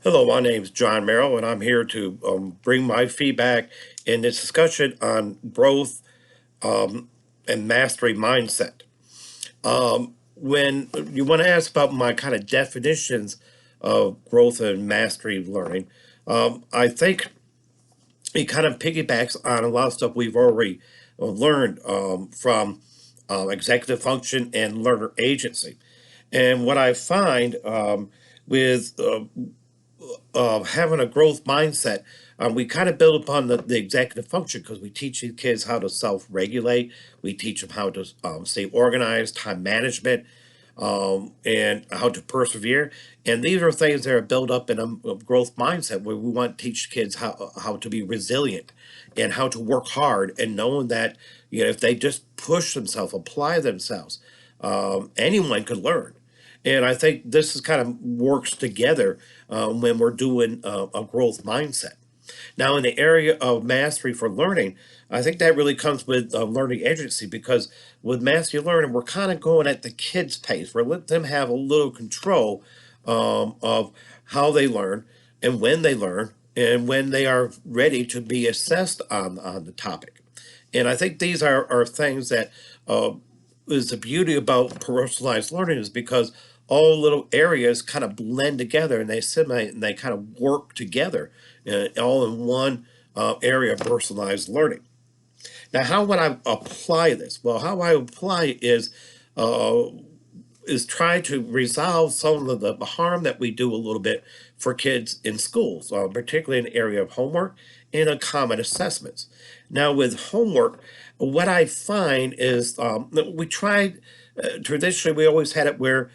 Hello, my name is John Merrill, and I'm here to bring my feedback in this discussion on growth and mastery mindset. When you want to ask about my kind of definitions of growth and mastery learning, I think it kind of piggybacks on a lot of stuff we've already learned from executive function and learner agency. And what I find with having a growth mindset, we kind of build upon the executive function because we teach these kids how to self-regulate. We teach them how to stay organized, time management, and how to persevere. And these are things that are built up in a growth mindset where we want to teach kids how to be resilient and how to work hard and knowing that if they just push themselves, apply themselves, anyone could learn. And I think this is kind of works together when we're doing a growth mindset. Now, in the area of mastery for learning, I think that really comes with learning agency because with mastery learning, we're kind of going at the kids' pace. We're letting them have a little control of how they learn and when they are ready to be assessed on the topic. And I think these are things that is the beauty about personalized learning is because all little areas kind of blend together and they assimilate and they kind of work together all in one area of personalized learning. Now, how would I apply this? Well, how I apply uh, is try to resolve some of the harm that we do a little bit for kids in schools, particularly in the area of homework and common assessments. Now, with homework, what I find is we tried traditionally, we always had it where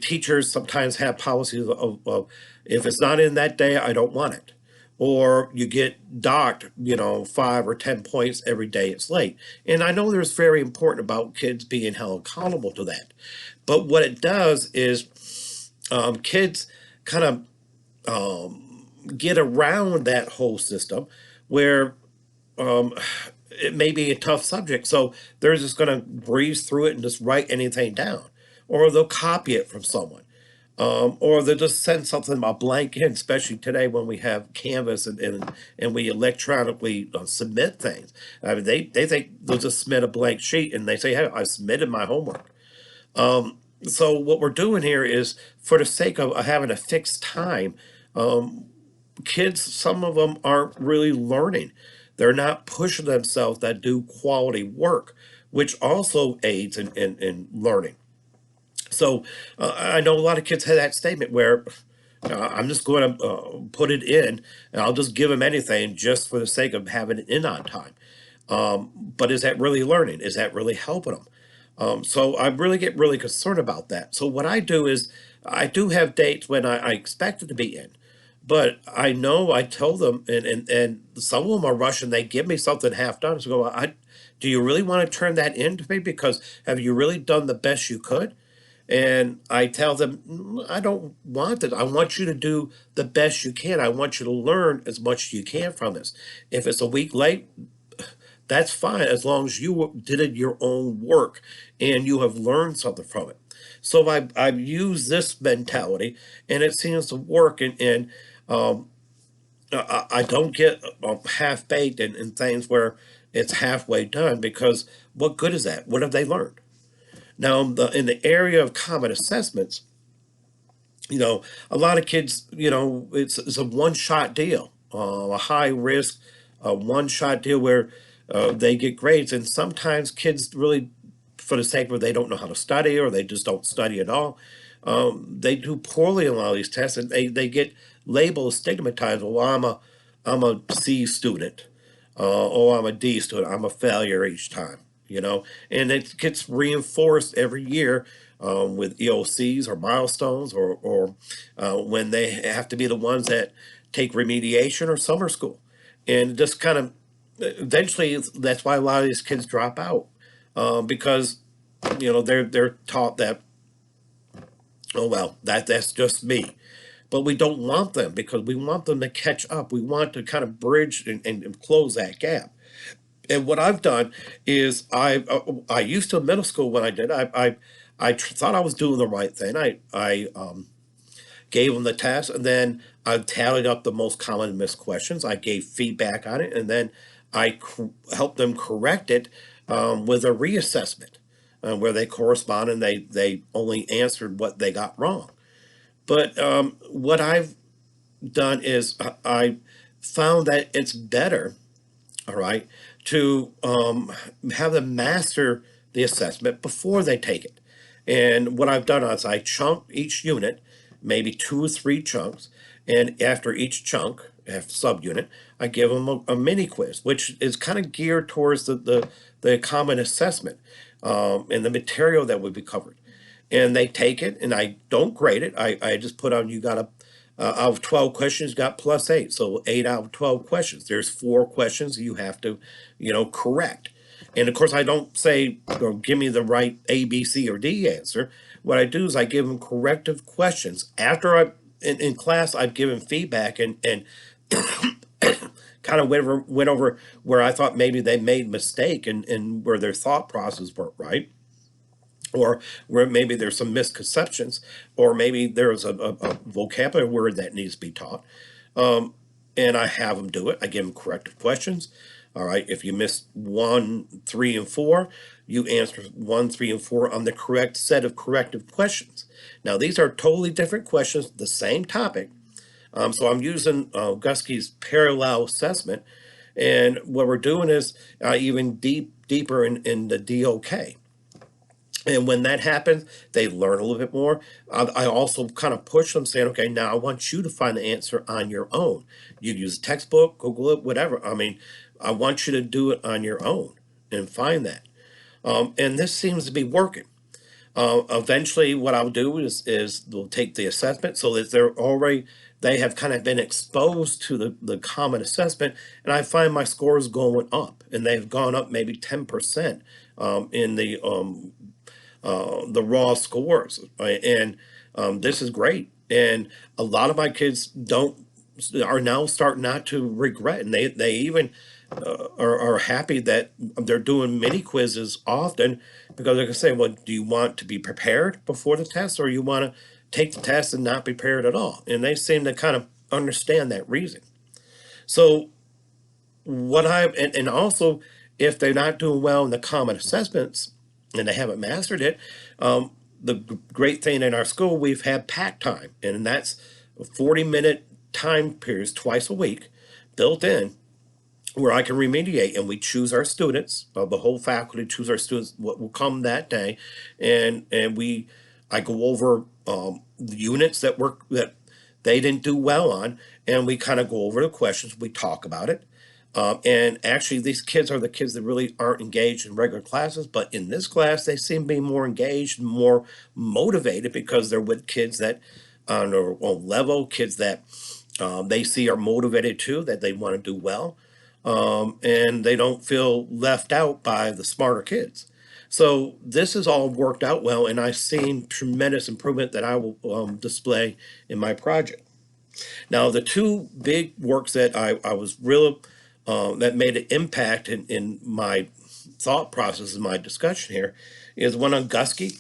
teachers sometimes have policies of if it's not in that day, I don't want it, or you get docked, 5 or 10 points every day it's late. And I know there's very important about kids being held accountable to that. But what it does is kids kind of get around that whole system where um, it may be a tough subject. So they're just going to breeze through it and just write anything down, or they'll copy it from someone. Or they'll just send something a blank in, especially today when we have Canvas and we electronically submit things. I mean, they think they'll just submit a blank sheet and they say, hey, I submitted my homework. So what we're doing here is for the sake of having a fixed time, kids, some of them aren't really learning. They're not pushing themselves that do quality work, which also aids in learning. So I know a lot of kids have that statement where I'm just going to put it in and I'll just give them anything just for the sake of having it in on time. But is that really learning? Is that really helping them? So I really get really concerned about that. So what I do is I do have dates when I expect it to be in, but I know I tell them, and some of them are rushing. They give me something half done. So do you really want to turn that in to me? Because have you really done the best you could? And I tell them, I don't want it. I want you to do the best you can. I want you to learn as much as you can from this. If it's a week late, that's fine as long as you did it your own work and you have learned something from it. So I've used this mentality and it seems to work. And I don't get half baked in things where it's halfway done because what good is that? What have they learned? Now, in the area of common assessments, a lot of kids, it's a one shot deal, a high risk, one shot deal where they get grades. And sometimes kids really, for the sake of they don't know how to study or they just don't study at all, they do poorly on a lot of these tests and they get labeled, stigmatized. Well, I'm a C student, or I'm a D student. I'm a failure each time, and it gets reinforced every year with EOCs or milestones or when they have to be the ones that take remediation or summer school. And just kind of eventually that's why a lot of these kids drop out because they're taught that, oh well, that's just me. But we don't want them because we want them to catch up. We want to kind of bridge and close that gap. And what I've done is I used to in middle school when I did I thought I was doing the right thing. I gave them the test, and then I tallied up the most common missed questions. I gave feedback on it, and then helped them correct it with a reassessment where they correspond and they only answered what they got wrong. But what I've done is I found that it's better, all right, to have them master the assessment before they take it. And what I've done is I chunk each unit, maybe 2 or 3 chunks, and after each chunk, after subunit, I give them a mini quiz, which is kind of geared towards the common assessment and the material that would be covered. And they take it, and I don't grade it. I just put on, you got a out of 12 questions, you got +8. So 8 out of 12 questions. There's 4 questions you have to, correct. And of course, I don't say, or give me the right A, B, C, or D answer. What I do is I give them corrective questions. After in class, I've given feedback and kind of went over where I thought maybe they made mistake and where their thought process weren't right, or where maybe there's some misconceptions, or maybe there's a vocabulary word that needs to be taught. And I have them do it. I give them corrective questions. All right, if you missed 1, 3, and 4, you answer 1, 3, and 4 on the correct set of corrective questions. Now, these are totally different questions, the same topic. So I'm using Guskey's parallel assessment, and what we're doing is even deeper in the DOK. And when that happens, they learn a little bit more. I also kind of push them, saying, okay, now I want you to find the answer on your own. You use a textbook, Google it, whatever. I mean, I want you to do it on your own and find that. And this seems to be working. Eventually, what I'll do is they'll take the assessment so that they have kind of been exposed to the common assessment, and I find my scores going up, and they've gone up maybe 10% in the raw scores, right? And this is great. And a lot of my kids are now starting not to regret, and they even are happy that they're doing mini quizzes often, because they can say, well, do you want to be prepared before the test, or you want to take the test and not prepared at all? And they seem to kind of understand that reason. So and also, if they're not doing well in the common assessments and they haven't mastered it, the great thing in our school, we've had pack time, and that's 40-minute time periods twice a week built in, where I can remediate, and we choose our students. The whole faculty choose our students what will come that day, and I go over the units that they didn't do well on, and we kind of go over the questions. We talk about it. And actually, these kids are the kids that really aren't engaged in regular classes, but in this class, they seem to be more engaged, more motivated, because they're with kids that on their own level, kids that they see are motivated too, that they want to do well, and they don't feel left out by the smarter kids. So this has all worked out well, and I've seen tremendous improvement that I will display in my project. Now, the two big works that I was real that made an impact in my thought process in my discussion here is one on Guskey,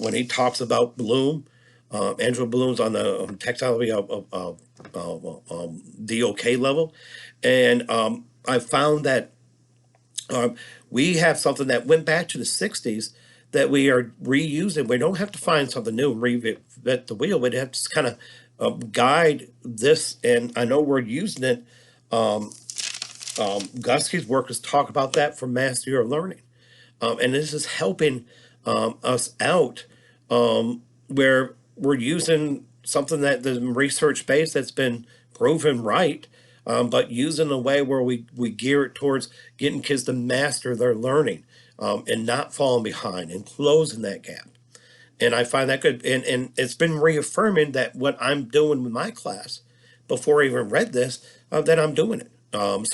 when he talks about Bloom, Angela Bloom's on the textology of DOK level. And I found that we have something that went back to the 60s that we are reusing. We don't have to find something new and reinvent the wheel. We have to kind of guide this, and I know we're using it. Guskey's work is talk about that for mastery or learning. And this is helping us out, where we're using something that the research base that's been proven right, but using a way where we gear it towards getting kids to master their learning, and not falling behind and closing that gap. And I find that good. And it's been reaffirming that what I'm doing with my class before I even read this, that I'm doing it. And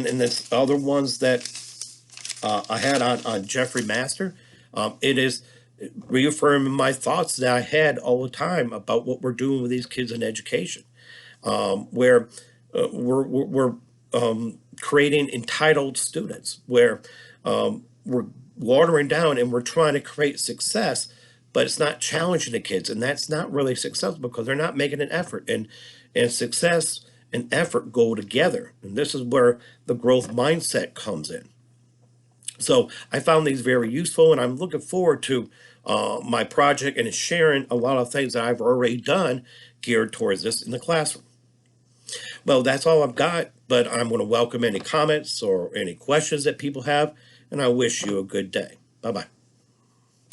this other ones that I had on Jeffrey Master, it is reaffirming my thoughts that I had all the time about what we're doing with these kids in education, where we're creating entitled students, where we're watering down and we're trying to create success, but it's not challenging the kids, and that's not really successful because they're not making an effort. And success and effort go together, and this is where the growth mindset comes in. So I found these very useful, and I'm looking forward to my project and sharing a lot of things that I've already done geared towards this in the classroom. Well, that's all I've got, but I'm going to welcome any comments or any questions that people have, and I wish you a good day. Bye bye.